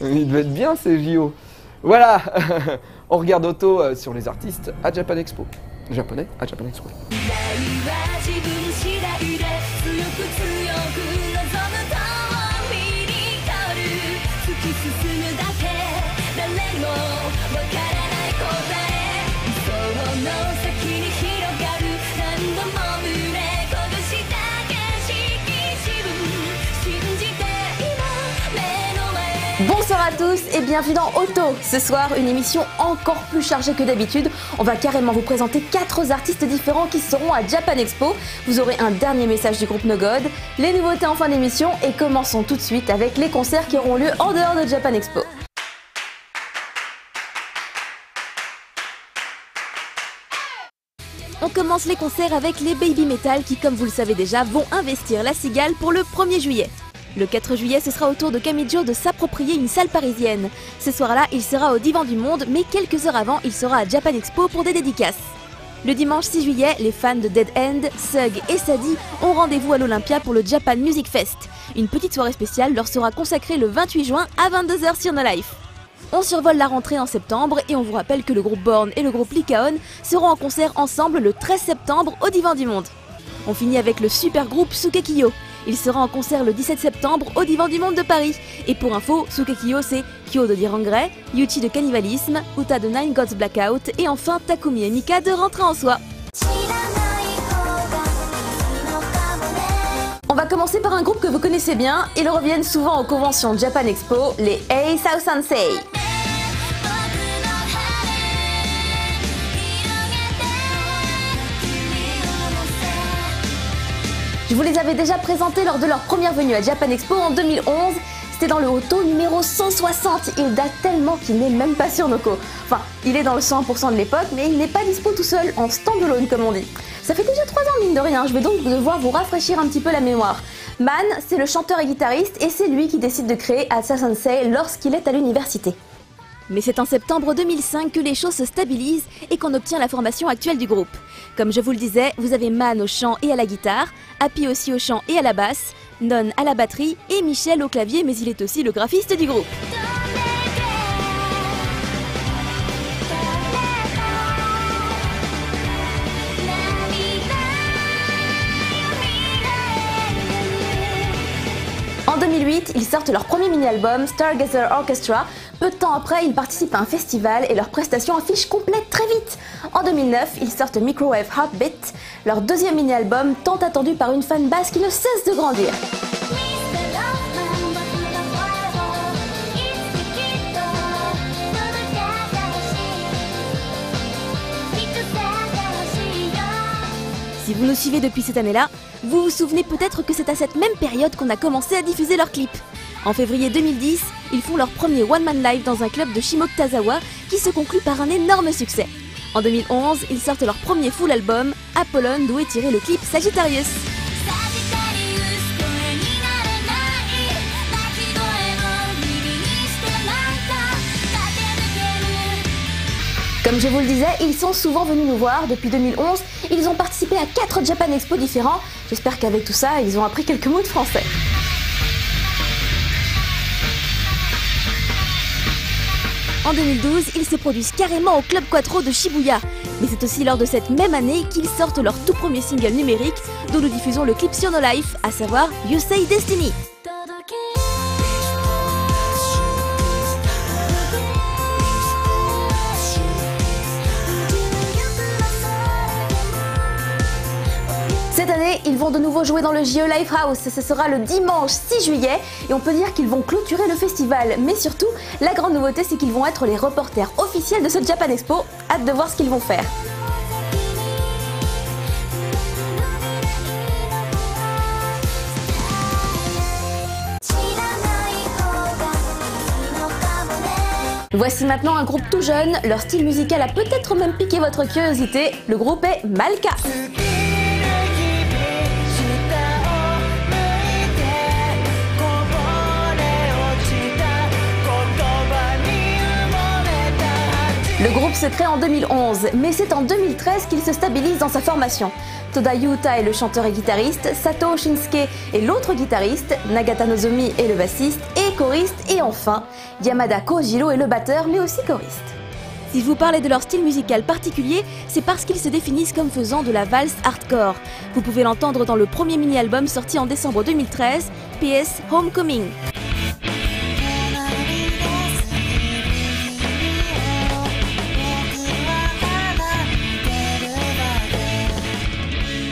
Il devait être bien ces JO. Voilà. On regarde Otto sur les artistes à Japan Expo. Japonais à Japan Expo. Bonsoir à tous et bienvenue dans Otto. Ce soir, une émission encore plus chargée que d'habitude. On va carrément vous présenter 4 artistes différents qui seront à Japan Expo. Vous aurez un dernier message du groupe No God, les nouveautés en fin d'émission et commençons tout de suite avec les concerts qui auront lieu en dehors de Japan Expo. On commence les concerts avec les Baby Metal qui, comme vous le savez déjà, vont investir la Cigale pour le 1er juillet. Le 4 juillet, ce sera au tour de Kamijo de s'approprier une salle parisienne. Ce soir-là, il sera au Divan du Monde, mais quelques heures avant, il sera à Japan Expo pour des dédicaces. Le dimanche 6 juillet, les fans de Dead End, Sug et Sadie ont rendez-vous à l'Olympia pour le Japan Music Fest. Une petite soirée spéciale leur sera consacrée le 28 juin à 22 h sur No Life. On survole la rentrée en septembre et on vous rappelle que le groupe Born et le groupe Lycaon seront en concert ensemble le 13 septembre au Divan du Monde. On finit avec le super groupe Sukekiyo. Il sera en concert le 17 septembre au Divan du Monde de Paris. Et pour info, Sukekiyo c'est Kyo de Dirangray, Yuchi de Cannibalisme, Uta de Nine Gods Blackout et enfin Takumi et Mika de Rentrée en Soi. On va commencer par un groupe que vous connaissez bien, ils reviennent souvent aux conventions Japan Expo, les Ace House Sensei. Je vous les avais déjà présentés lors de leur première venue à Japan Expo en 2011. C'était dans le Auto numéro 160. Il date tellement qu'il n'est même pas sur Noco. Enfin, il est dans le 100% de l'époque, mais il n'est pas dispo tout seul, en stand-alone comme on dit. Ça fait déjà 3 ans mine de rien, je vais donc devoir vous rafraîchir un petit peu la mémoire. Man, c'est le chanteur et guitariste et c'est lui qui décide de créer Asa Sensei lorsqu'il est à l'université. Mais c'est en septembre 2005 que les choses se stabilisent et qu'on obtient la formation actuelle du groupe. Comme je vous le disais, vous avez Man au chant et à la guitare, Happy aussi au chant et à la basse, Non à la batterie et Michel au clavier, mais il est aussi le graphiste du groupe. En 2008, ils sortent leur premier mini-album, Stargazer Orchestra. Peu de temps après, ils participent à un festival et leur prestation affiche complète très vite. En 2009, ils sortent Microwave Heartbeat, leur deuxième mini-album tant attendu par une fanbase qui ne cesse de grandir. Si vous nous suivez depuis cette année-là, vous vous souvenez peut-être que c'est à cette même période qu'on a commencé à diffuser leurs clips. En février 2010, ils font leur premier one-man live dans un club de Shimokitazawa qui se conclut par un énorme succès. En 2011, ils sortent leur premier full album, Apollon, d'où est tiré le clip Sagittarius. Comme je vous le disais, ils sont souvent venus nous voir. Depuis 2011, ils ont participé à 4 Japan Expo différents. J'espère qu'avec tout ça, ils ont appris quelques mots de français. En 2012, ils se produisent carrément au Club Quattro de Shibuya. Mais c'est aussi lors de cette même année qu'ils sortent leur tout premier single numérique, dont nous diffusons le clip sur No Life, à savoir You Say Destiny. Cette année, ils vont de nouveau jouer dans le JE Lifehouse. Ce sera le dimanche 6 juillet et on peut dire qu'ils vont clôturer le festival. Mais surtout, la grande nouveauté, c'est qu'ils vont être les reporters officiels de ce Japan Expo. Hâte de voir ce qu'ils vont faire. Voici maintenant un groupe tout jeune. Leur style musical a peut-être même piqué votre curiosité. Le groupe est Malka. Le groupe se crée en 2011, mais c'est en 2013 qu'il se stabilise dans sa formation. Toda Yuta est le chanteur et guitariste, Sato Shinsuke est l'autre guitariste, Nagata Nozomi est le bassiste et choriste, et enfin, Yamada Kojiro est le batteur, mais aussi choriste. Si je vous parlais de leur style musical particulier, c'est parce qu'ils se définissent comme faisant de la valse hardcore. Vous pouvez l'entendre dans le premier mini-album sorti en décembre 2013, PS Homecoming.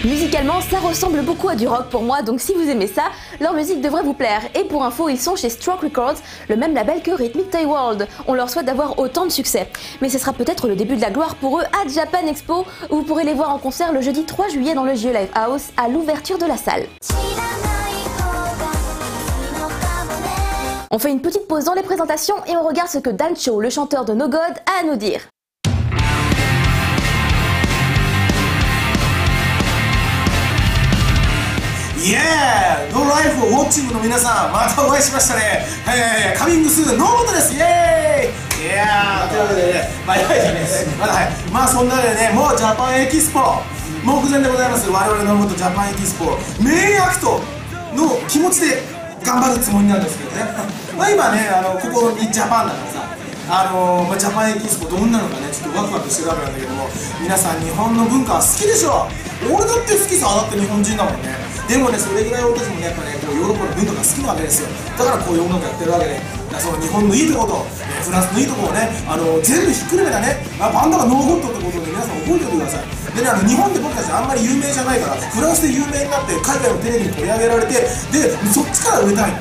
Musicalement, ça ressemble beaucoup à du rock pour moi, donc si vous aimez ça, leur musique devrait vous plaire. Et pour info, ils sont chez Stroke Records, le même label que Rhythmic Toy World. On leur souhaite d'avoir autant de succès. Mais ce sera peut-être le début de la gloire pour eux à Japan Expo, où vous pourrez les voir en concert le jeudi 3 juillet dans le JE Lifehouse à l'ouverture de la salle. On fait une petite pause dans les présentations et on regarde ce que Dancho, le chanteur de No God, a à nous dire. Yeah! No Life ウォッチングの皆さん、またお会いしましたね。カミングスーン、ノーボトです。イエーイ！いやー、というわけでね、まあ、まあそんなでね、もうジャパンエキスポ目前でございます。我々の元ジャパンエキスポメインアクトの気持ちで頑張るつもりなんですけどね。まあ今ね、ここにジャパンだからさ。ジャパンエキスポどんなのかね、ちょっとワクワクしてるわけなんだけども、皆さん日本の文化は好きでしょ。俺だって好きさ、だって日本人だもんね。でもね、それぐらい俺たちもね、やっぱね、こうヨーロッパの文化が好きなわけですよ。だからこういう音楽やってるわけで、その日本のいいところと、フランスのいいところをね、全部ひっくるめたね、バンドがノーゴットってことをね、皆さん覚えておいてください。でね、日本で僕たちあんまり有名じゃないから、フランスで有名になって海外のテレビに取り上げられて、でそっちから売れたい。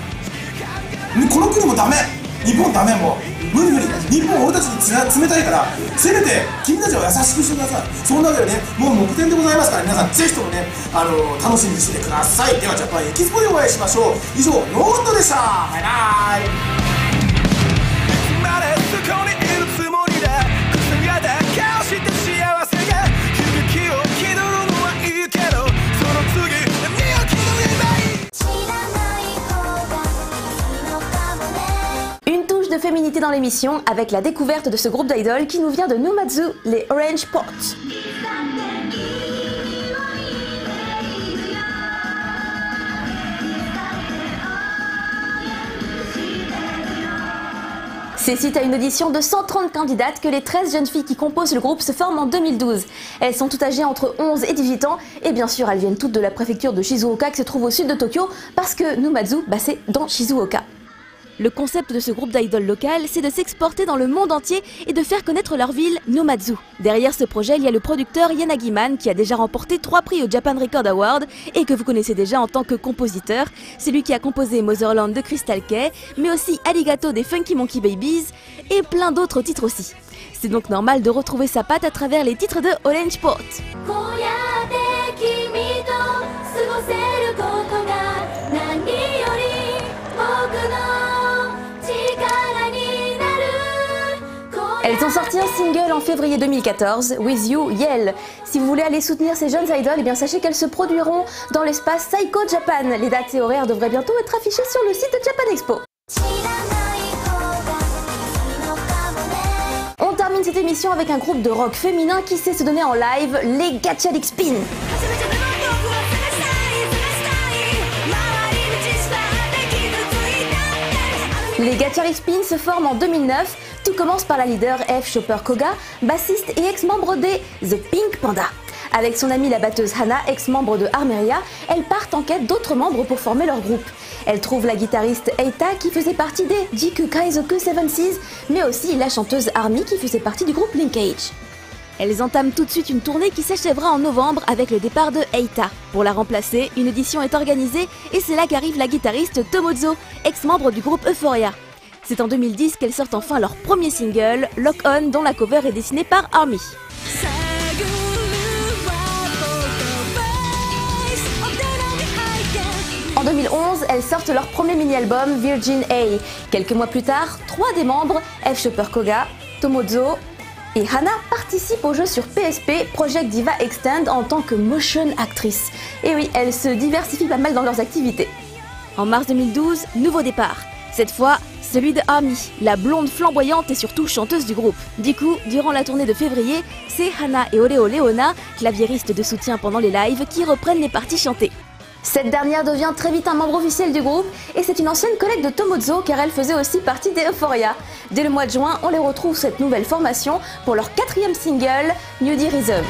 この国もダメ、日本ダメ、もう無理無理、日本は俺たちに冷たいから、せめて君たちは優しくしてください。そんなわけでね、もう目前でございますから、皆さんぜひともね、楽しみにしててください。ではジャパンエキスポでお会いしましょう。以上、ノーゴットでした。バイバイ。Une touche de féminité dans l'émission avec la découverte de ce groupe d'idoles qui nous vient de Numazu, les Orange Ports. C'est suite à une audition de 130 candidates que les 13 jeunes filles qui composent le groupe se forment en 2012. Elles sont toutes âgées entre 11 et 18 ans et bien sûr elles viennent toutes de la préfecture de Shizuoka qui se trouve au sud de Tokyo parce que Numazu, c'est dans Shizuoka. Le concept de ce groupe d'idoles locales, c'est de s'exporter dans le monde entier et de faire connaître leur ville, Numazu. Derrière ce projet, il y a le producteur Yanagiman qui a déjà remporté 3 prix au Japan Record Award et que vous connaissez déjà en tant que compositeur. C'est lui qui a composé Motherland de Crystal Kay, mais aussi Arigato des Funky Monkey Babies et plein d'autres titres aussi. C'est donc normal de retrouver sa patte à travers les titres de Orange Port. Elles ont sorti un single en février 2014, With You, Yell. Si vous voulez aller soutenir ces jeunes idoles, eh bien sachez qu'elles se produiront dans l'espace Psycho Japan. Les dates et horaires devraient bientôt être affichées sur le site de Japan Expo. On termine cette émission avec un groupe de rock féminin qui sait se donner en live, les Gatchalik Spin. Les Gatchalik Spin se forment en 2009. Tout commence par la leader F. Chopper Koga, bassiste et ex-membre des The Pink Panda. Avec son amie la batteuse Hana, ex-membre de Armeria, elles partent en quête d'autres membres pour former leur groupe. Elle trouve la guitariste Eita qui faisait partie des Jiku Kaizoku 7's, mais aussi la chanteuse Army qui faisait partie du groupe Linkage. Elles entament tout de suite une tournée qui s'achèvera en novembre avec le départ de Eita. Pour la remplacer, une audition est organisée et c'est là qu'arrive la guitariste Tomozo, ex-membre du groupe Euphoria. C'est en 2010 qu'elles sortent enfin leur premier single, Lock On, dont la cover est dessinée par Army. En 2011, elles sortent leur premier mini-album, Virgin A. Quelques mois plus tard, 3 des membres, F. Chopper Koga, Tomozo et Hana, participent au jeu sur PSP Project Diva Extend en tant que motion actrice. Et oui, elles se diversifient pas mal dans leurs activités. En mars 2012, nouveau départ. Cette fois, celui de Army, la blonde flamboyante et surtout chanteuse du groupe. Du coup, durant la tournée de février, c'est Hana et Oreo Leona, claviériste de soutien pendant les lives, qui reprennent les parties chantées. Cette dernière devient très vite un membre officiel du groupe et c'est une ancienne collègue de Tomozo car elle faisait aussi partie des Euphoria. Dès le mois de juin, on les retrouve cette nouvelle formation pour leur 4e single, New Day Rhythm.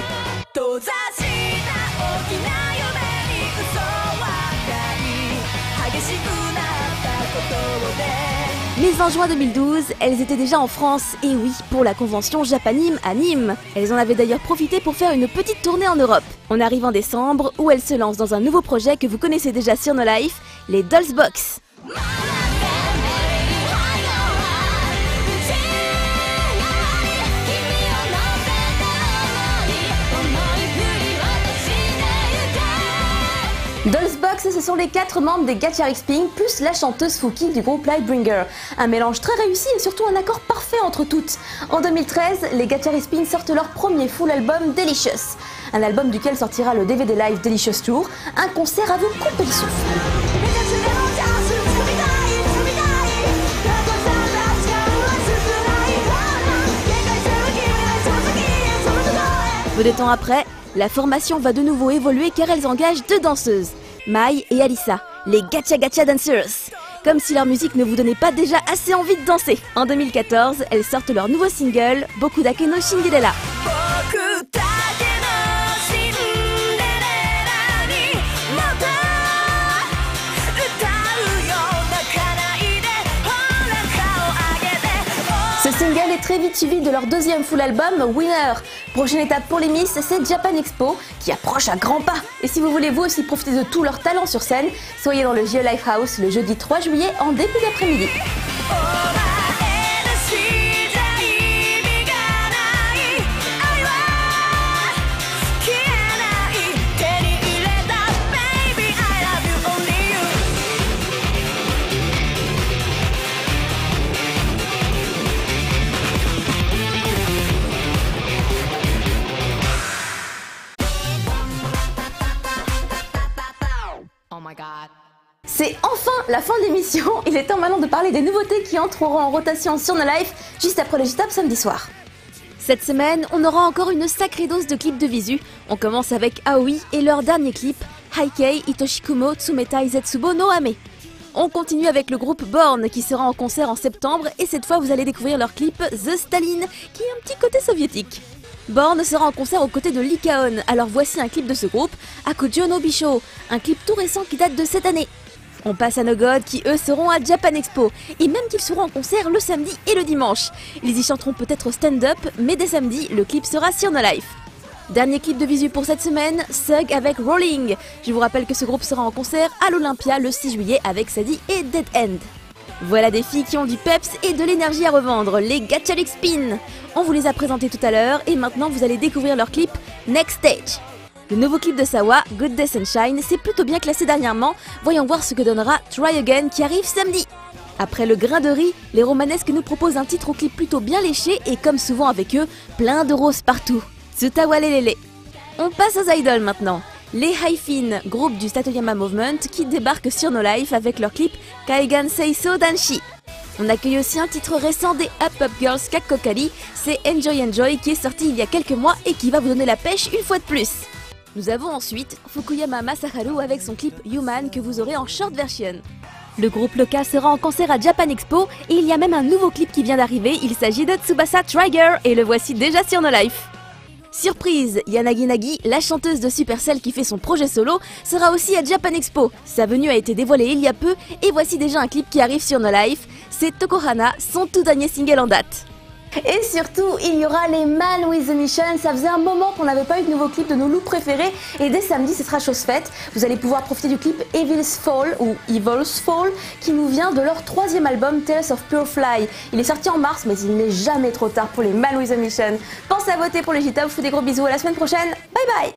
Mais en juin 2012, elles étaient déjà en France, et oui, pour la convention Japanime à Nîmes. Elles en avaient d'ailleurs profité pour faire une petite tournée en Europe. On arrive en décembre, où elles se lancent dans un nouveau projet que vous connaissez déjà sur No Life, les Dolls Box. Dolls Box, ce sont les 4 membres des Gatchalik Spin plus la chanteuse Fuki du groupe Lightbringer. Un mélange très réussi et surtout un accord parfait entre toutes. En 2013, les Gatchalik Spin sortent leur premier full album Delicious. Un album duquel sortira le DVD live Delicious Tour, un concert à vous couper le souffle. Peu de temps après, la formation va de nouveau évoluer car elles engagent 2 danseuses, Mai et Alissa, les Gacha Gacha Dancers. Comme si leur musique ne vous donnait pas déjà assez envie de danser. En 2014, elles sortent leur nouveau single, Bokudake no Cinderella. Ce single est très vite suivi de leur 2e full album, Winner. Prochaine étape pour les Miss, c'est Japan Expo, qui approche à grands pas. Et si vous voulez vous aussi profiter de tout leur talent sur scène, soyez dans le JE Lifehouse le jeudi 3 juillet en début d'après-midi. C'est enfin la fin de l'émission. Il est temps maintenant de parler des nouveautés qui entreront en rotation sur No Life juste après le J-Top samedi soir. Cette semaine, on aura encore une sacrée dose de clips de visu. On commence avec Aoi et leur dernier clip, Heikei Itoshikumo Tsumeta Izetsubo no Ame. On continue avec le groupe Born qui sera en concert en septembre et cette fois vous allez découvrir leur clip The Stalin qui a un petit côté soviétique. Born sera en concert aux côtés de Lycaon, alors voici un clip de ce groupe, Akujo no Bisho, un clip tout récent qui date de cette année. On passe à No God qui eux seront à Japan Expo, et même qu'ils seront en concert le samedi et le dimanche. Ils y chanteront peut-être stand-up, mais dès samedi, le clip sera sur No Life. Dernier clip de visu pour cette semaine, Sug avec Rolling. Je vous rappelle que ce groupe sera en concert à l'Olympia le 6 juillet avec Sadie et Dead End. Voilà des filles qui ont du peps et de l'énergie à revendre, les Gachalik Spin. On vous les a présentés tout à l'heure et maintenant vous allez découvrir leur clip Next Stage. Le nouveau clip de Sawa, Good Day Sunshine, s'est plutôt bien classé dernièrement. Voyons voir ce que donnera Try Again qui arrive samedi. Après le grain de riz, les romanesques nous proposent un titre au clip plutôt bien léché et comme souvent avec eux, plein de roses partout. Tsutawalelele. On passe aux idols maintenant. Les Hi-Fin, groupe du Satoyama Movement qui débarquent sur No Life avec leur clip Kaigan Seiso Danshi. On accueille aussi un titre récent des Up Girls Kakkokali, c'est Enjoy Enjoy qui est sorti il y a quelques mois et qui va vous donner la pêche une fois de plus. Nous avons ensuite Fukuyama Masaharu avec son clip Human que vous aurez en short version. Le groupe Loka sera en concert à Japan Expo et il y a même un nouveau clip qui vient d'arriver, il s'agit de Tsubasa Trigger et le voici déjà sur No Life. Surprise, Yanagi Nagi, la chanteuse de Supercell qui fait son projet solo, sera aussi à Japan Expo. Sa venue a été dévoilée il y a peu et voici déjà un clip qui arrive sur No Life, c'est Tokohana, son tout dernier single en date. Et surtout, il y aura les Man with a Mission. Ça faisait un moment qu'on n'avait pas eu de nouveau clip de nos loups préférés. Et dès samedi, ce sera chose faite. Vous allez pouvoir profiter du clip Evil's Fall ou Evil's Fall qui nous vient de leur 3e album Tales of Pure Fly. Il est sorti en mars, mais il n'est jamais trop tard pour les Man with a Mission. Pensez à voter pour le J-Top. Je vous fais des gros bisous. À la semaine prochaine. Bye bye.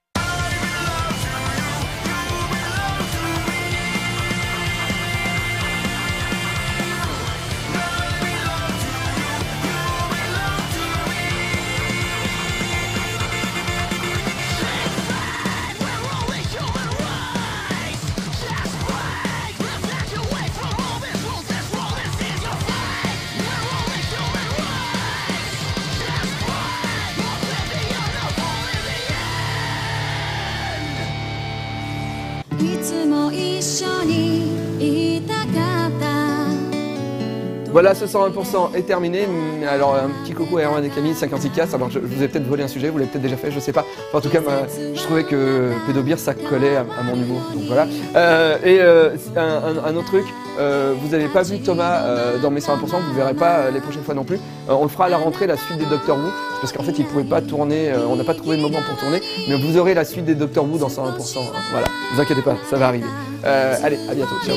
Voilà, ce 101% est terminé. Alors, un petit coucou à Erwan et Camille, 56K. Alors, je vous ai peut-être volé un sujet, vous l'avez peut-être déjà fait, je sais pas. Enfin, en tout cas, je trouvais que Pédobir, ça collait à mon humour. Donc voilà. Un autre truc, vous n'avez pas vu Thomas dans mes 101%, vous ne verrez pas les prochaines fois non plus. On le fera à la rentrée, la suite des Doctor Who. Parce qu'en fait, il ne pouvait pas tourner, on n'a pas trouvé le moment pour tourner. Mais vous aurez la suite des Doctor Who dans 101%. Voilà, ne vous inquiétez pas, ça va arriver. Allez, à bientôt, ciao.